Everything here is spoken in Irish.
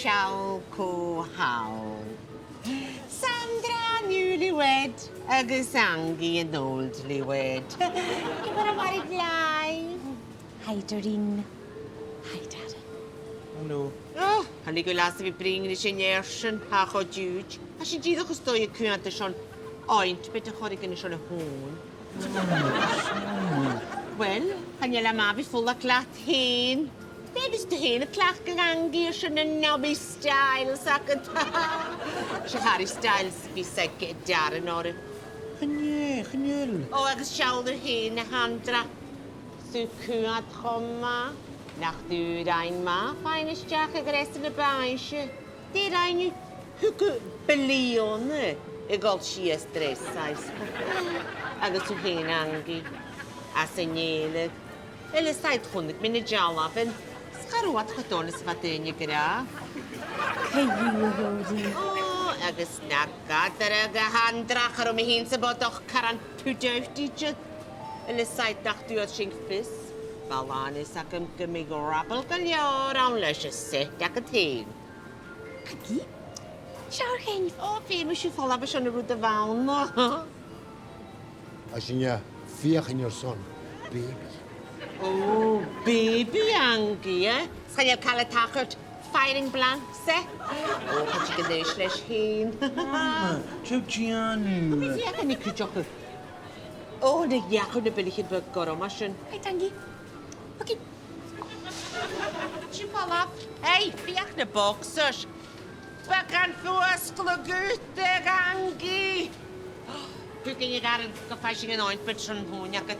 siawl co hawl. Sandra NicLeòid, agus Angie yn old liwed. Gyfer y mari blaen. Hi, Doreen. Hi, Darren. Hallo. Oh, han ik laatst weer brengen is in jersen, ha god juge. Als je die toch stooi kunt er zo'n oint, bitte god ik in zo'n hoon. Wel, han je la maar weer volle klacht heen. Dit is de hele klacht gegaan, giersen en nou bij style zakken. Ze haar styles wie zeg daar en orde. Genial. Oh, ik schouw erheen, handra. Zo kunt komen. Nach du dein ma, feine Stärke gerestene Beine. Die deine Hücke Belione. Egal, sie ist stress, heißt. Agus zu hin, Angie. Asenyelig. Ele sait hundig, meine Jalaven. Scharuat getonis wat in je gra. Oh, agus nakadere gehandracher om heen se bot doch karan pudeuftiget. Ele sait dacht du als schinkvis. Lana ac yn gymig o rabel galior awn leis y set ac y tîn. Agi? Siawr hyn. O, fi mwys i ffola bys yn y rwyd y fawn. Als je je vier in je son, baby. O, baby Angie, eh? Sgan i'n cael y tachwyd firing blank, se? O, pan ti'n gyda'i leis hyn. Cùisean. Mi fi ac yn ei cwydioch. O, na iachw na bylich yn bygor o masyn. Hi, Angie. Okay. Ti'n ffola? Hei, fi ac na boxers. Bagan ffwys glwgwtig, Angie. Dwi'n gen i gael yn gyffeisig yn oint byd sy'n hwn ac